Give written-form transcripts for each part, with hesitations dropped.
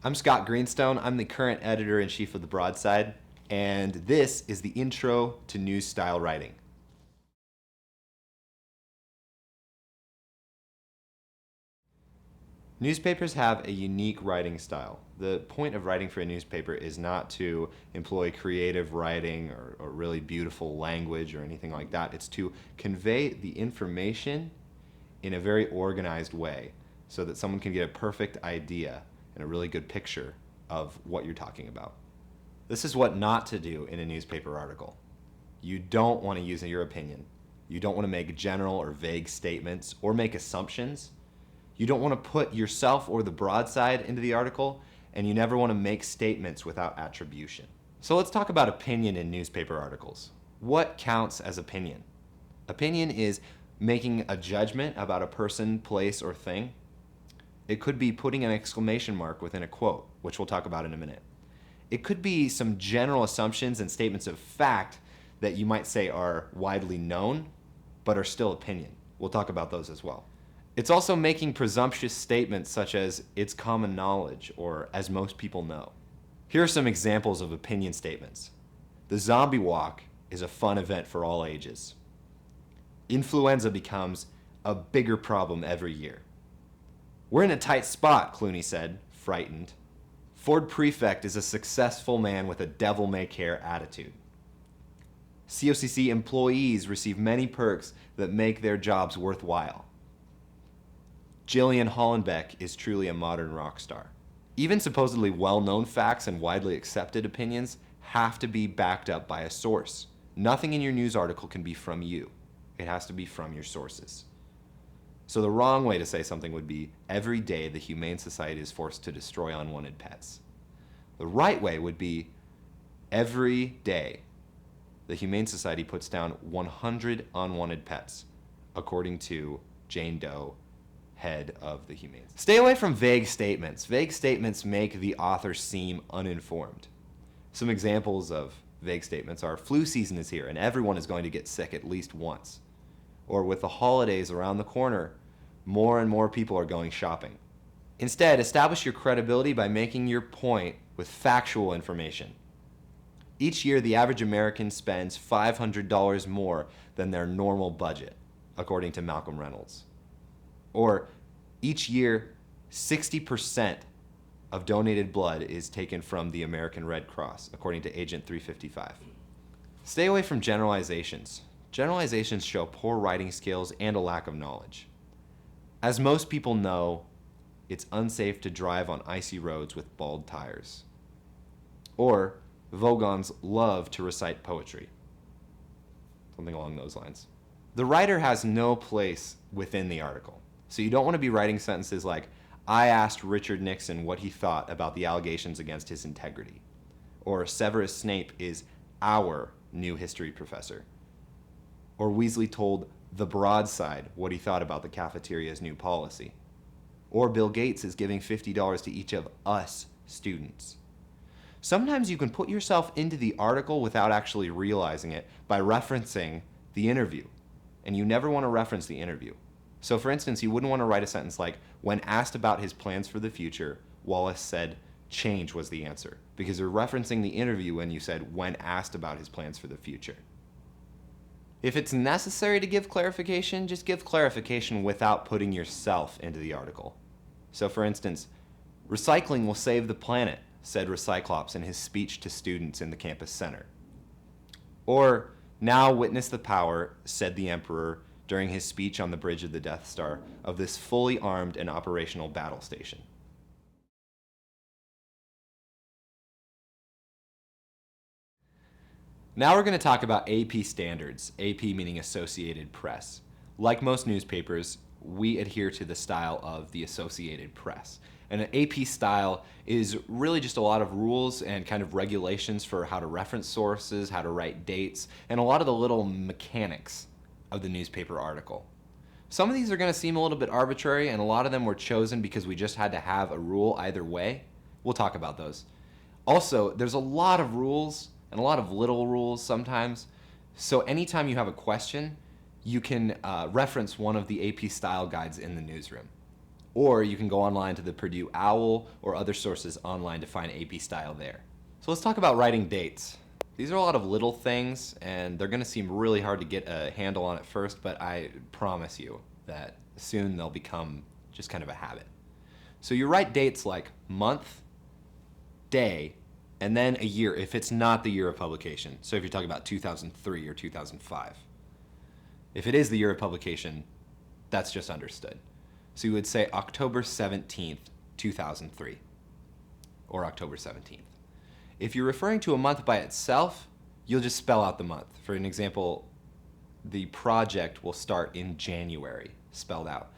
I'm Scott Greenstone. I'm the current editor-in-chief of the Broadside, and this is the intro to news style writing. Newspapers have a unique writing style. The point of writing for a newspaper is not to employ creative writing or really beautiful language or anything like that. It's to convey the information in a very organized way so that someone can get a perfect idea and a really good picture of what you're talking about. This is what not to do in a newspaper article. You don't want to use your opinion. You don't want to make general or vague statements or make assumptions. You don't want to put yourself or the broadside into the article, and you never want to make statements without attribution. So let's talk about opinion in newspaper articles. What counts as opinion? Opinion is making a judgment about a person, place, or thing. It could be putting an exclamation mark within a quote, which we'll talk about in a minute. It could be some general assumptions and statements of fact that you might say are widely known, but are still opinion. We'll talk about those as well. It's also making presumptuous statements such as, it's common knowledge, or as most people know. Here are some examples of opinion statements. The zombie walk is a fun event for all ages. Influenza becomes a bigger problem every year. We're in a tight spot, Clooney said, frightened. Ford Prefect is a successful man with a devil-may-care attitude. COCC employees receive many perks that make their jobs worthwhile. Jillian Hollenbeck is truly a modern rock star. Even supposedly well-known facts and widely accepted opinions have to be backed up by a source. Nothing in your news article can be from you. It has to be from your sources. So the wrong way to say something would be, every day the Humane Society is forced to destroy unwanted pets. The right way would be, every day the Humane Society puts down 100 unwanted pets, according to Jane Doe, head of the Humane Society. Stay away from vague statements. Vague statements make the author seem uninformed. Some examples of vague statements are, flu season is here and everyone is going to get sick at least once. Or with the holidays around the corner, more and more people are going shopping. Instead, establish your credibility by making your point with factual information. Each year, the average American spends $500 more than their normal budget, according to Malcolm Reynolds. Or each year, 60% of donated blood is taken from the American Red Cross, according to Agent 355. Stay away from generalizations. Generalizations show poor writing skills and a lack of knowledge. As most people know, it's unsafe to drive on icy roads with bald tires. Or Vogons love to recite poetry. Something along those lines. The writer has no place within the article. So you don't want to be writing sentences like, I asked Richard Nixon what he thought about the allegations against his integrity. Or Severus Snape is our new history professor. Or Weasley told the Broadside what he thought about the cafeteria's new policy. Or Bill Gates is giving $50 to each of us students. Sometimes you can put yourself into the article without actually realizing it by referencing the interview. And you never want to reference the interview. So for instance, you wouldn't want to write a sentence like, when asked about his plans for the future, Wallace said, change was the answer. Because you're referencing the interview when you said, when asked about his plans for the future. If it's necessary to give clarification, just give clarification without putting yourself into the article. So for instance, recycling will save the planet, said Recyclops in his speech to students in the campus center. Or, now witness the power, said the Emperor during his speech on the bridge of the Death Star, of this fully armed and operational battle station. Now we're going to talk about AP standards, AP meaning Associated Press. Like most newspapers, we adhere to the style of the Associated Press. And an AP style is really just a lot of rules and kind of regulations for how to reference sources, how to write dates, and a lot of the little mechanics of the newspaper article. Some of these are going to seem a little bit arbitrary, and a lot of them were chosen because we just had to have a rule either way. We'll talk about those. Also, there's a lot of rules and a lot of little rules sometimes. So anytime you have a question, you can reference one of the AP style guides in the newsroom. Or you can go online to the Purdue OWL or other sources online to find AP style there. So let's talk about writing dates. These are a lot of little things, and they're going to seem really hard to get a handle on at first, but I promise you that soon they'll become just kind of a habit. So you write dates like month, day, and then a year if it's not the year of publication. So if you're talking about 2003 or 2005. If it is the year of publication, that's just understood. So you would say October 17th, 2003, or October 17th. If you're referring to a month by itself, you'll just spell out the month. For an example, the project will start in January, spelled out.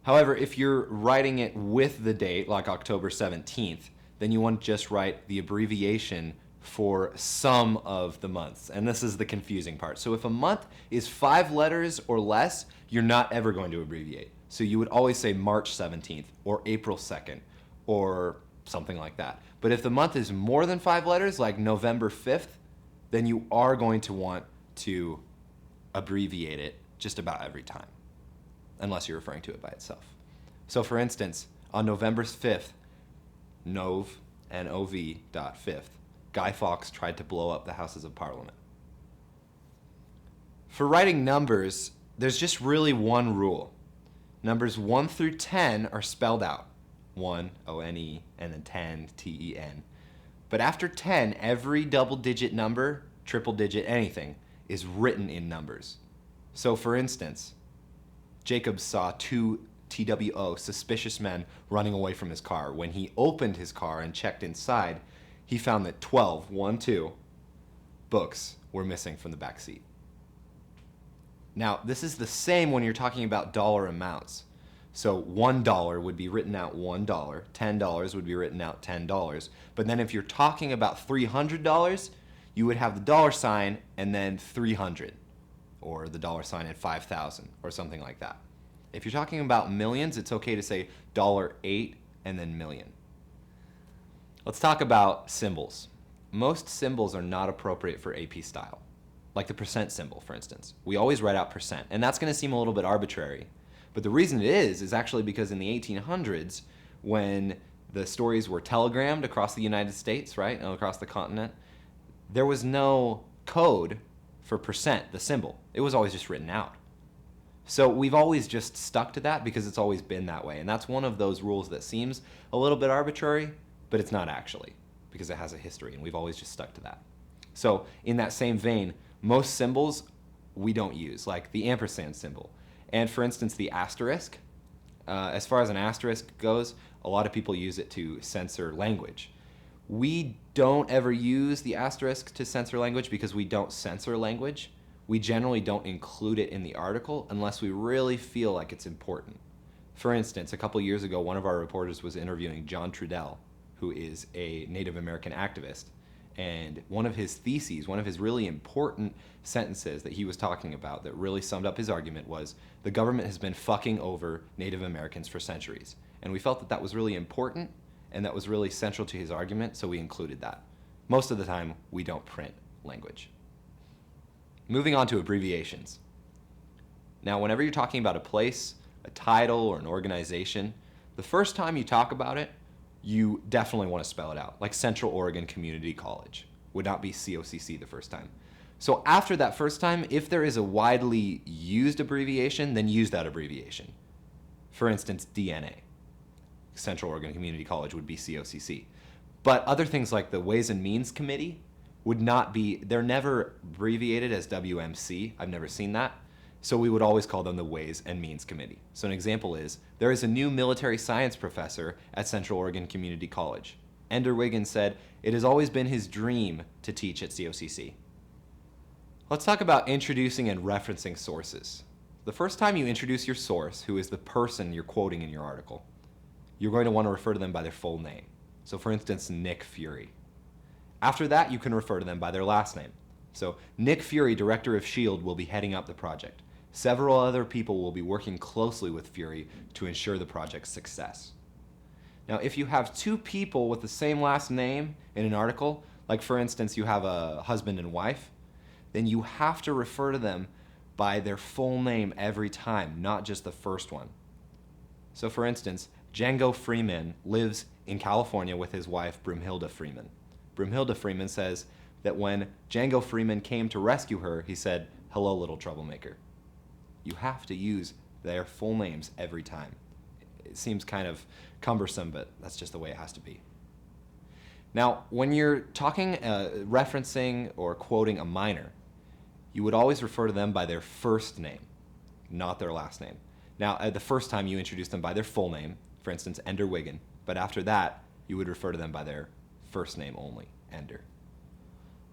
However, if you're writing it with the date, like October 17th, then you want to just write the abbreviation for some of the months. And this is the confusing part. So if a month is 5 letters or less, you're not ever going to abbreviate. So you would always say March 17th or April 2nd or something like that. But if the month is more than 5 letters, like November 5th, then you are going to want to abbreviate it just about every time, unless you're referring to it by itself. So for instance, on November 5th, Nov, N-O-V, .5th, Guy Fawkes tried to blow up the Houses of Parliament. For writing numbers, there's just really one rule. Numbers 1 through 10 are spelled out. 1, O-N-E, and then 10, T-E-N. But after 10, every double-digit number, triple-digit, anything, is written in numbers. So for instance, Jacob saw 2 TWO, suspicious men, running away from his car. When he opened his car and checked inside, he found that 12, 1, 2, books were missing from the back seat. Now, this is the same when you're talking about dollar amounts. So $1 would be written out $1, $10 would be written out $10. But then if you're talking about $300, you would have the dollar sign and then 300, or the dollar sign and 5,000, or something like that. If you're talking about millions, it's okay to say $8 and then million. Let's talk about symbols. Most symbols are not appropriate for AP style, like the percent symbol, for instance. We always write out percent, and that's going to seem a little bit arbitrary. But the reason it is actually because in the 1800s, when the stories were telegrammed across the United States, right, and across the continent, there was no code for percent, the symbol. It was always just written out. So we've always just stuck to that because it's always been that way. And that's one of those rules that seems a little bit arbitrary, but it's not actually, because it has a history, and we've always just stuck to that. So in that same vein, most symbols we don't use, like the ampersand symbol. And for instance, the asterisk, as far as an asterisk goes, a lot of people use it to censor language. We don't ever use the asterisk to censor language because we don't censor language. We generally don't include it in the article unless we really feel like it's important. For instance, a couple years ago, one of our reporters was interviewing John Trudell, who is a Native American activist. And one of his theses, one of his really important sentences that he was talking about that really summed up his argument was, the government has been fucking over Native Americans for centuries. And we felt that that was really important and that was really central to his argument, so we included that. Most of the time, we don't print language. Moving on to abbreviations. Now, whenever you're talking about a place, a title, or an organization, the first time you talk about it, you definitely want to spell it out, like Central Oregon Community College. Would not be COCC the first time. So after that first time, if there is a widely used abbreviation, then use that abbreviation. For instance, DNA. Central Oregon Community College would be COCC. But other things like the Ways and Means Committee would not be, they're never abbreviated as WMC. I've never seen that. So we would always call them the Ways and Means Committee. So an example is, there is a new military science professor at Central Oregon Community College. Ender Wiggins said, it has always been his dream to teach at COCC. Let's talk about introducing and referencing sources. The first time you introduce your source, who is the person you're quoting in your article, you're going to want to refer to them by their full name. So for instance, Nick Fury. After that, you can refer to them by their last name. So Nick Fury, director of S.H.I.E.L.D., will be heading up the project. Several other people will be working closely with Fury to ensure the project's success. Now, if you have 2 people with the same last name in an article, like for instance, you have a husband and wife, then you have to refer to them by their full name every time, not just the first one. So for instance, Django Freeman lives in California with his wife, Broomhilda Freeman. Broomhilda Freeman says that when Django Freeman came to rescue her, he said, "Hello, little troublemaker." You have to use their full names every time. It seems kind of cumbersome, but that's just the way it has to be. Now, when you're talking, referencing or quoting a minor, you would always refer to them by their first name, not their last name. Now, at the first time you introduce them by their full name, for instance, Ender Wiggin, but after that, you would refer to them by their first name only, Ender.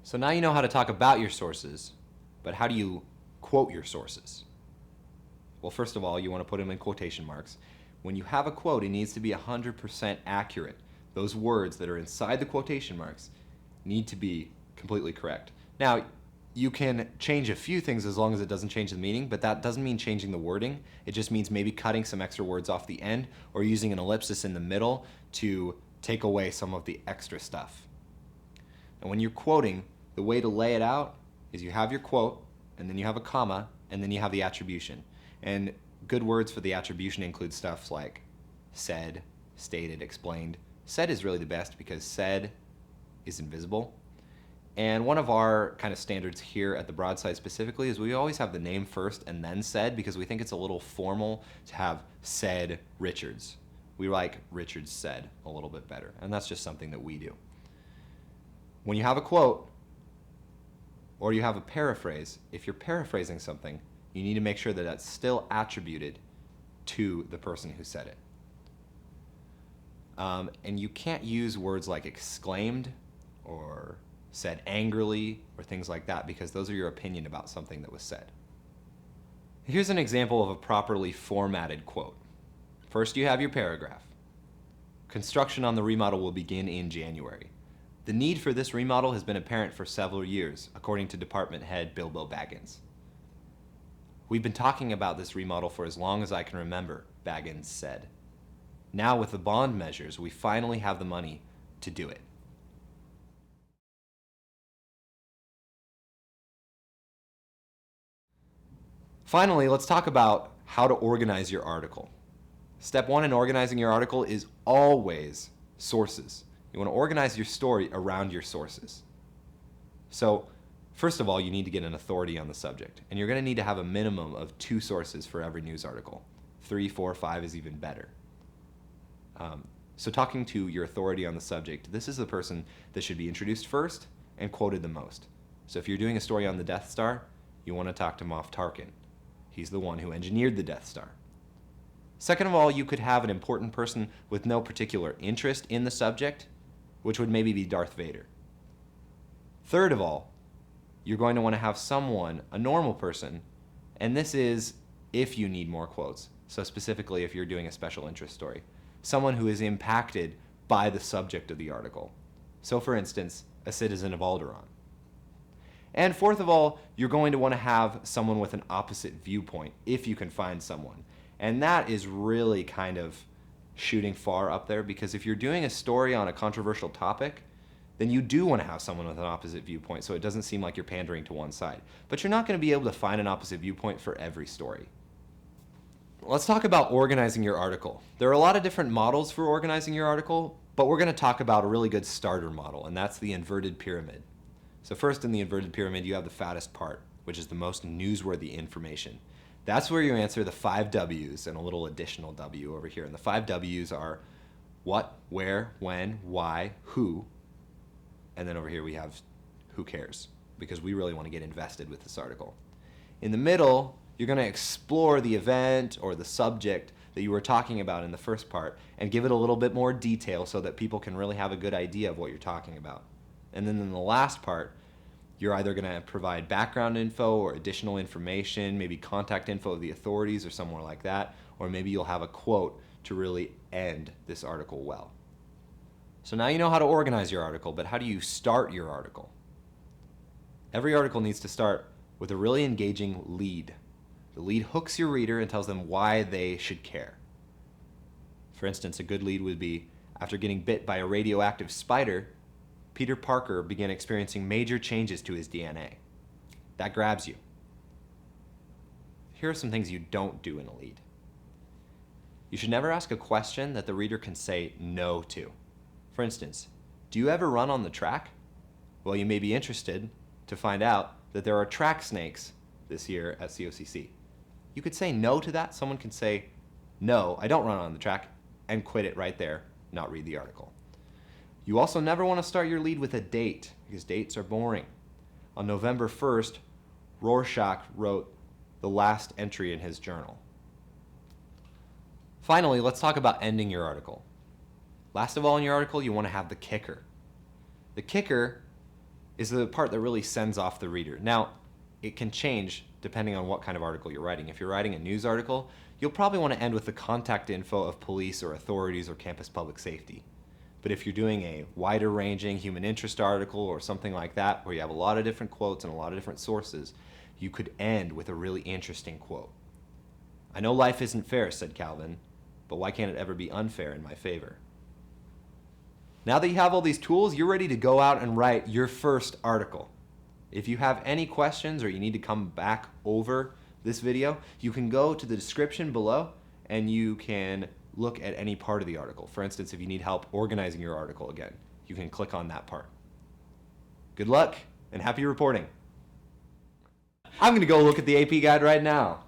So now you know how to talk about your sources, but how do you quote your sources? Well, first of all, you want to put them in quotation marks. When you have a quote, it needs to be 100% accurate. Those words that are inside the quotation marks need to be completely correct. Now, you can change a few things as long as it doesn't change the meaning, but that doesn't mean changing the wording. It just means maybe cutting some extra words off the end or using an ellipsis in the middle to take away some of the extra stuff. And when you're quoting, the way to lay it out is you have your quote, and then you have a comma, and then you have the attribution. And good words for the attribution include stuff like said, stated, explained. Said is really the best because said is invisible. And one of our kind of standards here at the Broadside specifically is we always have the name first and then said because we think it's a little formal to have said Richards. We like Richards said a little bit better, and that's just something that we do. When you have a quote or you have a paraphrase, if you're paraphrasing something, you need to make sure that that's still attributed to the person who said it. And you can't use words like exclaimed or said angrily or things like that because those are your opinion about something that was said. Here's an example of a properly formatted quote. First, you have your paragraph. Construction on the remodel will begin in January. The need for this remodel has been apparent for several years, according to Department Head Bilbo Baggins. We've been talking about this remodel for as long as I can remember, Baggins said. Now with the bond measures, we finally have the money to do it. Finally, let's talk about how to organize your article. Step one in organizing your article is always sources. You want to organize your story around your sources. So, first of all, you need to get an authority on the subject, and you're going to need to have a minimum of 2 sources for every news article. 3, 4, 5 is even better. So talking to your authority on the subject, this is the person that should be introduced first and quoted the most. So if you're doing a story on the Death Star, you want to talk to Moff Tarkin. He's the one who engineered the Death Star. Second of all, you could have an important person with no particular interest in the subject, which would maybe be Darth Vader. Third of all, you're going to want to have someone, a normal person, and this is if you need more quotes. So specifically if you're doing a special interest story. Someone who is impacted by the subject of the article. So for instance, a citizen of Alderaan. And fourth of all, you're going to want to have someone with an opposite viewpoint, if you can find someone. And that is really kind of shooting far up there, because if you're doing a story on a controversial topic, then you do want to have someone with an opposite viewpoint so it doesn't seem like you're pandering to one side. But you're not going to be able to find an opposite viewpoint for every story. Let's talk about organizing your article. There are a lot of different models for organizing your article, but we're going to talk about a really good starter model, and that's the inverted pyramid. So first in the inverted pyramid, you have the fattest part, which is the most newsworthy information. That's where you answer the 5 W's and a little additional W over here. And the 5 W's are what, where, when, why, who, and then over here we have who cares, because we really want to get invested with this article. In the middle, you're going to explore the event or the subject that you were talking about in the first part and give it a little bit more detail so that people can really have a good idea of what you're talking about. And then in the last part, you're either going to provide background info or additional information, maybe contact info of the authorities or somewhere like that, or maybe you'll have a quote to really end this article well. So now you know how to organize your article, but how do you start your article? Every article needs to start with a really engaging lead. The lead hooks your reader and tells them why they should care. For instance, a good lead would be, after getting bit by a radioactive spider, Peter Parker began experiencing major changes to his DNA. That grabs you. Here are some things you don't do in a lead. You should never ask a question that the reader can say no to. For instance, do you ever run on the track? Well, you may be interested to find out that there are track snakes this year at COCC. You could say no to that. Someone can say, no, I don't run on the track, and quit it right there, not read the article. You also never want to start your lead with a date, because dates are boring. On November 1st, Rorschach wrote the last entry in his journal. Finally, let's talk about ending your article. Last of all in your article, you want to have the kicker. The kicker is the part that really sends off the reader. Now, it can change depending on what kind of article you're writing. If you're writing a news article, you'll probably want to end with the contact info of police or authorities or campus public safety. But if you're doing a wider ranging human interest article or something like that, where you have a lot of different quotes and a lot of different sources, you could end with a really interesting quote. I know life isn't fair, said Calvin, but why can't it ever be unfair in my favor? Now that you have all these tools, you're ready to go out and write your first article. If you have any questions or you need to come back over this video, you can go to the description below and you can look at any part of the article. For instance, if you need help organizing your article again, you can click on that part. Good luck and happy reporting. I'm going to go look at the AP guide right now.